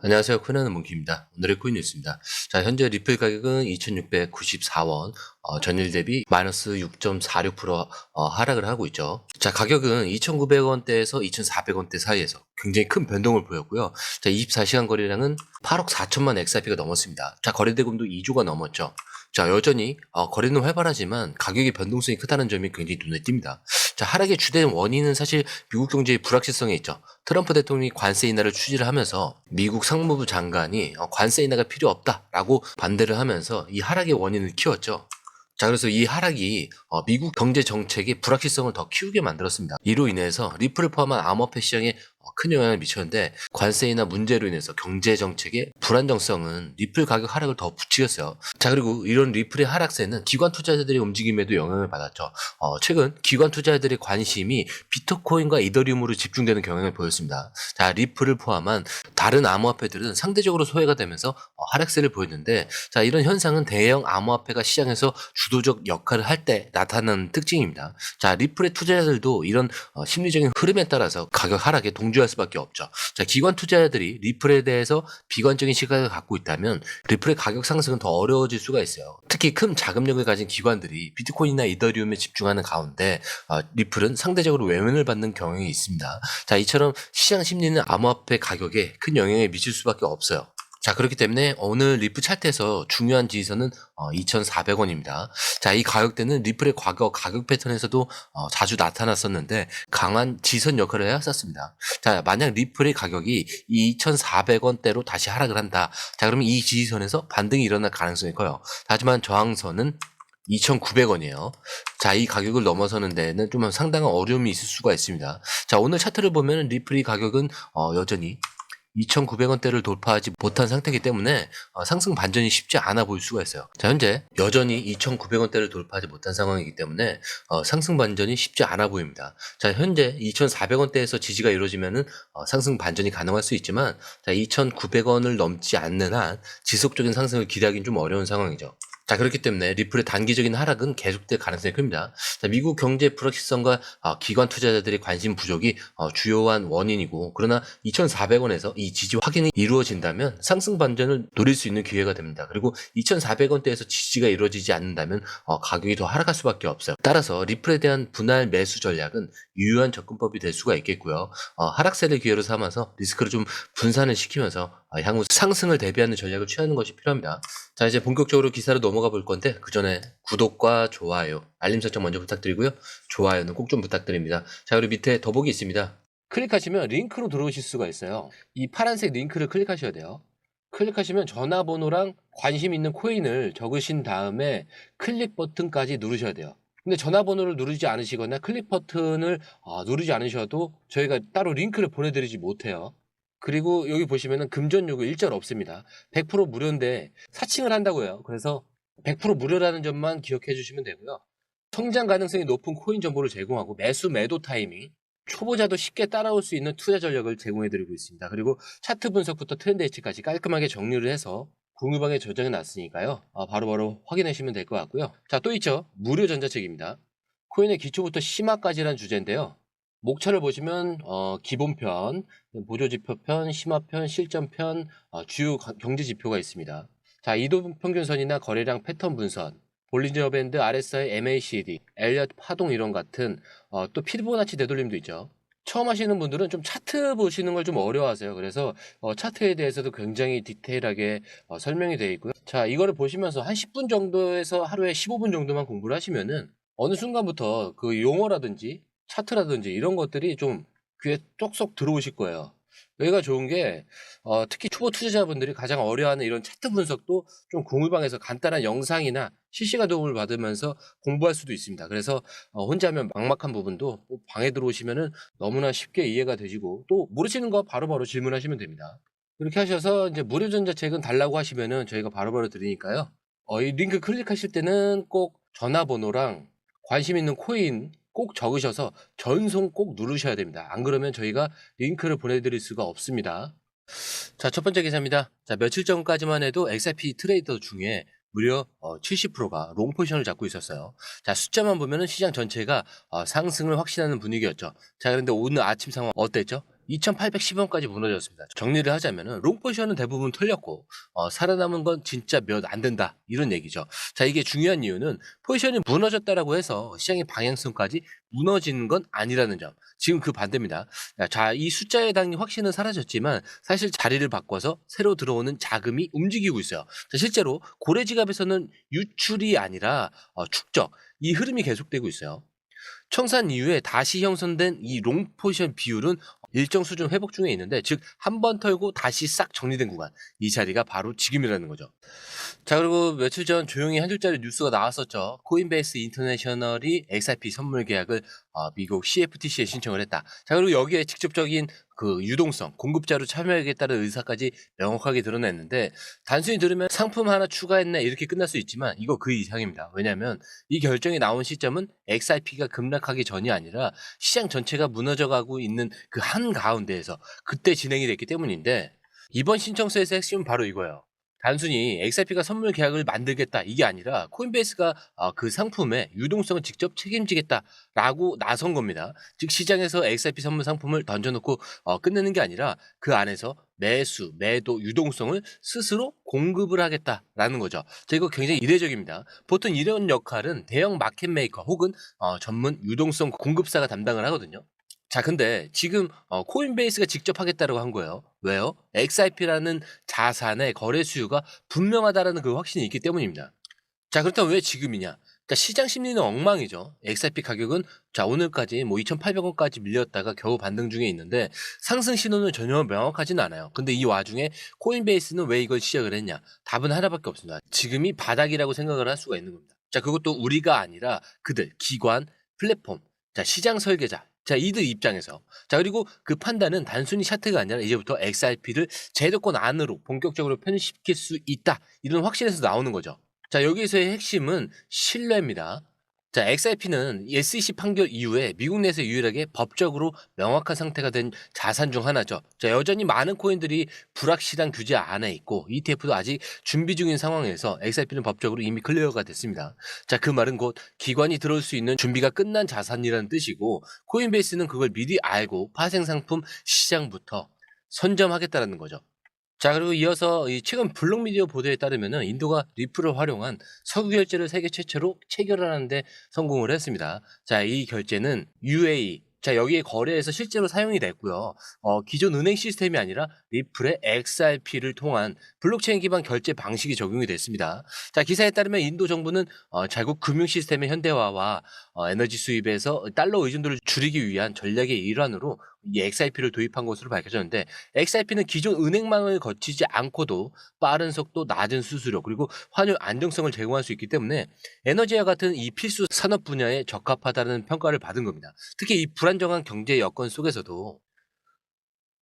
안녕하세요. 코인하는 몽키입니다. 오늘의 코인 뉴스입니다. 자, 현재 리플 가격은 2,694원, 전일 대비 마이너스 6.46% 하락을 하고 있죠. 자, 가격은 2,900원대에서 2,400원대 사이에서 굉장히 큰 변동을 보였고요. 자, 24시간 거래량은 8억 4천만 XRP가 넘었습니다. 자, 거래대금도 2조가 넘었죠. 자, 여전히 거래는 활발하지만 가격의 변동성이 크다는 점이 굉장히 눈에 띕니다. 자, 하락의 주된 원인은 사실 미국 경제의 불확실성에 있죠. 트럼프 대통령이 관세 인하를 추진을 하면서 미국 상무부 장관이 관세 인하가 필요 없다라고 반대를 하면서 이 하락의 원인을 키웠죠. 자, 그래서 이 하락이 미국 경제 정책의 불확실성을 더 키우게 만들었습니다. 이로 인해서 리플을 포함한 암호화폐 시장에 큰 영향을 미쳤는데, 관세 인하 문제로 인해서 경제 정책의 불안정성은 리플 가격 하락을 더 부추겼어요. 자, 그리고 이런 리플의 하락세는 기관 투자자들의 움직임에도 영향을 받았죠. 최근 기관 투자자들의 관심이 비트코인과 이더리움으로 집중되는 경향을 보였습니다. 자, 리플을 포함한 다른 암호화폐들은 상대적으로 소외가 되면서 하락세를 보였는데, 자, 이런 현상은 대형 암호화폐가 시장에서 주도적 역할을 할 때 나타나는 특징입니다. 자, 리플의 투자자들도 이런 심리적인 흐름에 따라서 가격 하락에 동조할 수밖에 없죠. 자, 기관 투자자들이 리플에 대해서 비관적인 시각을 갖고 있다면 리플의 가격 상승은 더 어려워질 수가 있어요. 특히 큰 자금력을 가진 기관들이 비트코인이나 이더리움에 집중하는 가운데 리플은 상대적으로 외면을 받는 경향이 있습니다. 자, 이처럼 시장 심리는 암호화폐 가격에 큰 영향을 미칠 수밖에 없어요. 자, 그렇기 때문에 오늘 리플 차트에서 중요한 지지선은 2,400원입니다. 자, 이 가격대는 리플의 과거 가격 패턴에서도 자주 나타났었는데 강한 지선 역할을 해왔었습니다. 자, 만약 리플의 가격이 2,400원대로 다시 하락을 한다. 자, 그러면 이 지지선에서 반등이 일어날 가능성이 커요. 하지만 저항선은 2,900원이에요. 자, 이 가격을 넘어서는 데는 좀 상당한 어려움이 있을 수가 있습니다. 자, 오늘 차트를 보면 리플의 가격은 여전히 2,900원대를 돌파하지 못한 상태이기 때문에 상승 반전이 쉽지 않아 보일 수가 있어요. 자, 현재 여전히 2,900원대를 돌파하지 못한 상황이기 때문에 상승 반전이 쉽지 않아 보입니다. 자, 현재 2,400원대에서 지지가 이루어지면은 상승 반전이 가능할 수 있지만, 자, 2,900원을 넘지 않는 한 지속적인 상승을 기대하기는 좀 어려운 상황이죠. 자, 그렇기 때문에 리플의 단기적인 하락은 계속될 가능성이 큽니다. 자, 미국 경제 불확실성과 기관 투자자들의 관심 부족이 주요한 원인이고, 그러나 2,400원에서 이 지지 확인이 이루어진다면 상승 반전을 노릴 수 있는 기회가 됩니다. 그리고 2,400원대에서 지지가 이루어지지 않는다면 가격이 더 하락할 수밖에 없어요. 따라서 리플에 대한 분할 매수 전략은 유효한 접근법이 될 수가 있겠고요. 하락세를 기회로 삼아서 리스크를 좀 분산을 시키면서 향후 상승을 대비하는 전략을 취하는 것이 필요합니다. 자, 이제 본격적으로 기사로 넘어가 볼 건데, 그 전에 구독과 좋아요, 알림 설정 먼저 부탁드리고요. 좋아요는 꼭 좀 부탁드립니다. 자, 그리고 밑에 더보기 있습니다. 클릭하시면 링크로 들어오실 수가 있어요. 이 파란색 링크를 클릭하셔야 돼요. 클릭하시면 전화번호랑 관심 있는 코인을 적으신 다음에 클릭 버튼까지 누르셔야 돼요. 근데 전화번호를 누르지 않으시거나 클릭 버튼을 누르지 않으셔도 저희가 따로 링크를 보내드리지 못해요. 그리고 여기 보시면은 금전 요구 일절 없습니다. 100% 무료인데 사칭을 한다고요. 그래서 100% 무료라는 점만 기억해 주시면 되고요. 성장 가능성이 높은 코인 정보를 제공하고 매수 매도 타이밍, 초보자도 쉽게 따라올 수 있는 투자 전략을 제공해 드리고 있습니다. 그리고 차트 분석부터 트렌드 예측까지 깔끔하게 정리를 해서 공유방에 저장해 놨으니까요. 바로바로 확인하시면 될 것 같고요. 자, 또 있죠. 무료 전자책입니다. 코인의 기초부터 심화까지란 주제인데요. 목차를 보시면 기본편, 보조지표편, 심화편, 실전편, 주요 경제지표가 있습니다. 자, 이동평균선이나 거래량 패턴 분선, 볼린저 밴드, RSI, MACD, 엘리엇 파동 이론 같은 또 피보나치 되돌림도 있죠. 처음 하시는 분들은 좀 차트 보시는 걸 좀 어려워하세요. 그래서 차트에 대해서도 굉장히 디테일하게 설명이 되어 있고요. 자, 이거를 보시면서 한 10분 정도에서 하루에 15분 정도만 공부를 하시면은 어느 순간부터 그 용어라든지 차트라든지 이런 것들이 좀 귀에 쏙쏙 들어오실 거예요. 여기가 좋은 게 특히 초보 투자자분들이 가장 어려워하는 이런 차트 분석도 좀 공유방에서 간단한 영상이나 실시간 도움을 받으면서 공부할 수도 있습니다. 그래서 혼자 하면 막막한 부분도 방에 들어오시면은 너무나 쉽게 이해가 되시고, 또 모르시는 거 바로바로 질문하시면 됩니다. 이렇게 하셔서 이제 무료 전자책은 달라고 하시면은 저희가 바로바로 드리니까요. 이 링크 클릭하실 때는 꼭 전화번호랑 관심 있는 코인 꼭 적으셔서 전송 꼭 누르셔야 됩니다. 안 그러면 저희가 링크를 보내드릴 수가 없습니다. 자, 첫 번째 기사입니다. 자, 며칠 전까지만 해도 XRP 트레이더 중에 무려 70%가 롱 포지션을 잡고 있었어요. 자, 숫자만 보면은 시장 전체가 상승을 확신하는 분위기였죠. 자, 그런데 오늘 아침 상황 어땠죠? 2810원까지 무너졌습니다. 정리를 하자면은 롱 포지션은 대부분 털렸고 살아남은 건 진짜 몇 안 된다 이런 얘기죠. 자, 이게 중요한 이유는 포지션이 무너졌다라고 해서 시장의 방향성까지 무너지는 건 아니라는 점. 지금 그 반대입니다. 자, 이 숫자에 해당이 확신은 사라졌지만 사실 자리를 바꿔서 새로 들어오는 자금이 움직이고 있어요. 자, 실제로 고래 지갑에서는 유출이 아니라 축적, 이 흐름이 계속되고 있어요. 청산 이후에 다시 형성된 이 롱 포지션 비율은 일정 수준 회복 중에 있는데, 즉 한 번 털고 다시 싹 정리된 구간, 이 자리가 바로 지금이라는 거죠. 자, 그리고 며칠 전 조용히 한 줄짜리 뉴스가 나왔었죠. 코인베이스 인터내셔널이 XRP 선물 계약을 미국 CFTC에 신청을 했다. 자, 그리고 여기에 직접적인 그 유동성, 공급자로 참여하겠다는 의사까지 명확하게 드러냈는데, 단순히 들으면 상품 하나 추가했네 이렇게 끝날 수 있지만 이거 그 이상입니다. 왜냐하면 이 결정이 나온 시점은 XRP가 급락하기 전이 아니라 시장 전체가 무너져가고 있는 그 한가운데에서 그때 진행이 됐기 때문인데, 이번 신청서에서 핵심은 바로 이거예요. 단순히 XRP가 선물 계약을 만들겠다 이게 아니라 코인베이스가 그 상품의 유동성을 직접 책임지겠다라고 나선 겁니다. 즉 시장에서 XRP 선물 상품을 던져놓고 끝내는 게 아니라 그 안에서 매수, 매도, 유동성을 스스로 공급을 하겠다라는 거죠. 자, 이거 굉장히 이례적입니다. 보통 이런 역할은 대형 마켓 메이커 혹은 전문 유동성 공급사가 담당을 하거든요. 자, 근데 지금 코인베이스가 직접 하겠다라고 한 거예요. 왜요? XRP라는 자산의 거래 수요가 분명하다라는 그 확신이 있기 때문입니다. 자, 그렇다면 왜 지금이냐? 자, 시장 심리는 엉망이죠. XRP 가격은 자, 오늘까지 뭐 2,800원까지 밀렸다가 겨우 반등 중에 있는데 상승 신호는 전혀 명확하지는 않아요. 근데 이 와중에 코인베이스는 왜 이걸 시작을 했냐? 답은 하나밖에 없습니다. 지금이 바닥이라고 생각을 할 수가 있는 겁니다. 자, 그것도 우리가 아니라 그들, 기관, 플랫폼, 자, 시장 설계자, 자, 이들 입장에서. 자, 그리고 그 판단은 단순히 차트가 아니라 이제부터 XRP를 제도권 안으로 본격적으로 편입시킬 수 있다, 이런 확신에서 나오는 거죠. 자, 여기서의 핵심은 신뢰입니다. 자, XRP는 SEC 판결 이후에 미국 내에서 유일하게 법적으로 명확한 상태가 된 자산 중 하나죠. 자, 여전히 많은 코인들이 불확실한 규제 안에 있고 ETF도 아직 준비 중인 상황에서 XRP는 법적으로 이미 클리어가 됐습니다. 자, 그 말은 곧 기관이 들어올 수 있는 준비가 끝난 자산이라는 뜻이고, 코인베이스는 그걸 미리 알고 파생 상품 시장부터 선점하겠다는 거죠. 자, 그리고 이어서 이 최근 블록미디어 보도에 따르면은 인도가 리플을 활용한 석유 결제를 세계 최초로 체결하는 데 성공을 했습니다. 자, 이 결제는 UAE, 자, 여기에 거래에서 실제로 사용이 됐고요. 기존 은행 시스템이 아니라 리플의 XRP를 통한 블록체인 기반 결제 방식이 적용이 됐습니다. 자, 기사에 따르면 인도 정부는 자국 금융 시스템의 현대화와 에너지 수입에서 달러 의존도를 줄이기 위한 전략의 일환으로 이 XRP를 도입한 것으로 밝혀졌는데, XRP는 기존 은행망을 거치지 않고도 빠른 속도, 낮은 수수료, 그리고 환율 안정성을 제공할 수 있기 때문에 에너지와 같은 이 필수 산업 분야에 적합하다는 평가를 받은 겁니다. 특히 이 불안정한 경제 여건 속에서도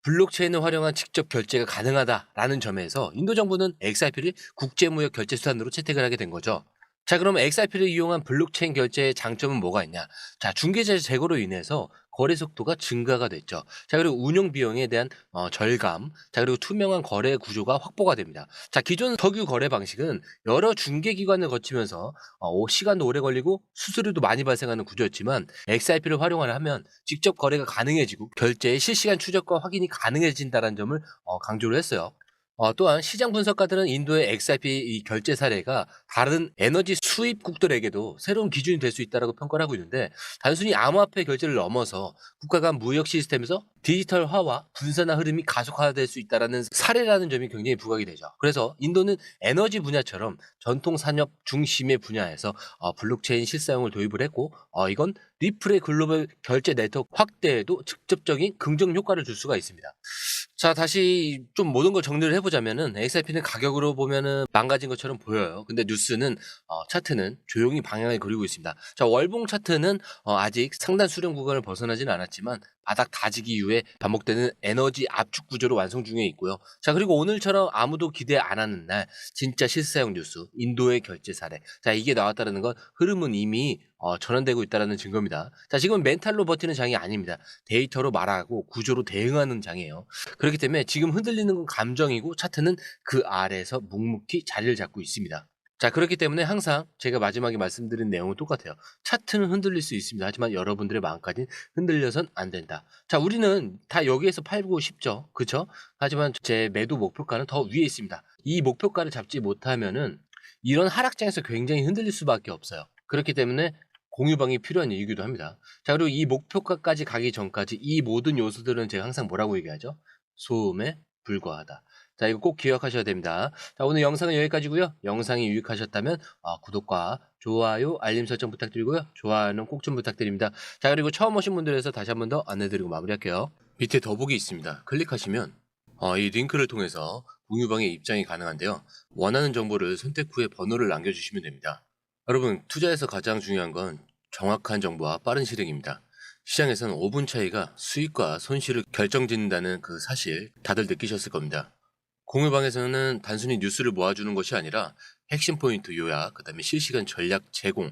블록체인을 활용한 직접 결제가 가능하다라는 점에서 인도 정부는 XRP를 국제무역 결제 수단으로 채택을 하게 된 거죠. 자, 그럼 XRP를 이용한 블록체인 결제의 장점은 뭐가 있냐? 자, 중개자 제거로 인해서 거래 속도가 증가가 됐죠. 자, 그리고 운용 비용에 대한 절감, 자, 그리고 투명한 거래 구조가 확보가 됩니다. 자, 기존 석유 거래 방식은 여러 중개 기관을 거치면서 시간도 오래 걸리고 수수료도 많이 발생하는 구조였지만, XRP를 활용을 하면 직접 거래가 가능해지고 결제의 실시간 추적과 확인이 가능해진다는 점을 강조를 했어요. 또한 시장 분석가들은 인도의 XRP 이 결제 사례가 다른 에너지 수입국들에게도 새로운 기준이 될 수 있다고 평가를 하고 있는데, 단순히 암호화폐 결제를 넘어서 국가 간 무역 시스템에서 디지털화와 분산화 흐름이 가속화될 수 있다는 사례라는 점이 굉장히 부각이 되죠. 그래서 인도는 에너지 분야처럼 전통 산업 중심의 분야에서 블록체인 실사용을 도입을 했고, 이건 리플의 글로벌 결제 네트워크 확대에도 직접적인 긍정 효과를 줄 수가 있습니다. 자, 다시 좀 모든 걸 정리를 해보자면은 XRP는 가격으로 보면은 망가진 것처럼 보여요. 근데 뉴스는 차트는 조용히 방향을 그리고 있습니다. 자, 월봉 차트는 아직 상단 수렴 구간을 벗어나지는 않았지만 바닥 다지기 이후에 반복되는 에너지 압축 구조로 완성 중에 있고요. 자, 그리고 오늘처럼 아무도 기대 안 하는 날 진짜 실사용 뉴스, 인도의 결제 사례, 자, 이게 나왔다는 건 흐름은 이미 전환되고 있다는 증거입니다. 자, 지금은 멘탈로 버티는 장이 아닙니다. 데이터로 말하고 구조로 대응하는 장이에요. 그렇기 때문에 지금 흔들리는 건 감정이고 차트는 그 아래에서 묵묵히 자리를 잡고 있습니다. 자, 그렇기 때문에 항상 제가 마지막에 말씀드린 내용은 똑같아요. 차트는 흔들릴 수 있습니다. 하지만 여러분들의 마음까지는 흔들려선 안 된다. 자, 우리는 다 여기에서 팔고 싶죠. 그쵸? 하지만 제 매도 목표가는 더 위에 있습니다. 이 목표가를 잡지 못하면은 이런 하락장에서 굉장히 흔들릴 수밖에 없어요. 그렇기 때문에 공유방이 필요한 이유기도 합니다. 자, 그리고 이 목표가까지 가기 전까지 이 모든 요소들은 제가 항상 뭐라고 얘기하죠? 소음에 불과하다. 자, 이거 꼭 기억하셔야 됩니다. 자, 오늘 영상은 여기까지고요. 영상이 유익하셨다면 구독과 좋아요, 알림 설정 부탁드리고요. 좋아요는 꼭 좀 부탁드립니다. 자, 그리고 처음 오신 분들에서 다시 한 번 더 안내드리고 마무리할게요. 밑에 더보기 있습니다. 클릭하시면 이 링크를 통해서 공유방에 입장이 가능한데요. 원하는 정보를 선택 후에 번호를 남겨주시면 됩니다. 여러분, 투자에서 가장 중요한 건 정확한 정보와 빠른 실행입니다. 시장에서는 5분 차이가 수익과 손실을 결정짓는다는 그 사실 다들 느끼셨을 겁니다. 공유방에서는 단순히 뉴스를 모아주는 것이 아니라 핵심 포인트 요약, 그 다음에 실시간 전략 제공,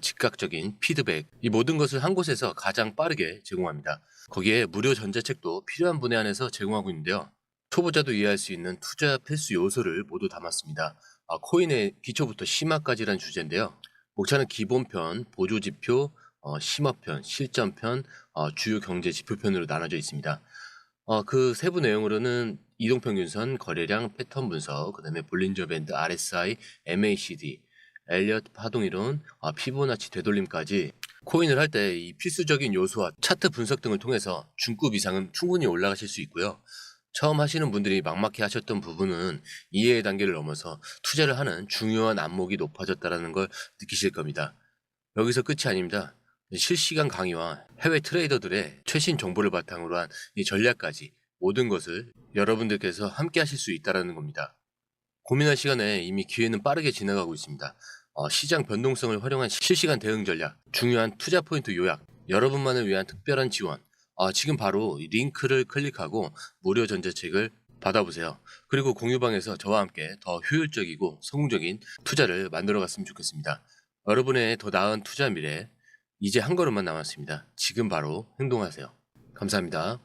즉각적인 피드백, 이 모든 것을 한 곳에서 가장 빠르게 제공합니다. 거기에 무료 전자책도 필요한 분야 안에서 제공하고 있는데요. 초보자도 이해할 수 있는 투자 필수 요소를 모두 담았습니다. 코인의 기초부터 심화까지란 주제인데요. 목차는 기본편, 보조지표, 심화편, 실전편, 주요 경제 지표편으로 나눠져 있습니다. 그 세부 내용으로는 이동평균선, 거래량, 패턴 분석, 그 다음에 볼린저 밴드, RSI, MACD, 엘리엇 파동이론, 피보나치 되돌림까지 코인을 할 때 이 필수적인 요소와 차트 분석 등을 통해서 중급 이상은 충분히 올라가실 수 있고요. 처음 하시는 분들이 막막해 하셨던 부분은 이해의 단계를 넘어서 투자를 하는 중요한 안목이 높아졌다는 걸 느끼실 겁니다. 여기서 끝이 아닙니다. 실시간 강의와 해외 트레이더들의 최신 정보를 바탕으로 한 이 전략까지 모든 것을 여러분들께서 함께 하실 수 있다는 겁니다. 고민할 시간에 이미 기회는 빠르게 지나가고 있습니다. 시장 변동성을 활용한 실시간 대응 전략, 중요한 투자 포인트 요약, 여러분만을 위한 특별한 지원. 지금 바로 이 링크를 클릭하고 무료 전자책을 받아보세요. 그리고 공유방에서 저와 함께 더 효율적이고 성공적인 투자를 만들어 갔으면 좋겠습니다. 여러분의 더 나은 투자 미래, 이제 한 걸음만 남았습니다. 지금 바로 행동하세요. 감사합니다.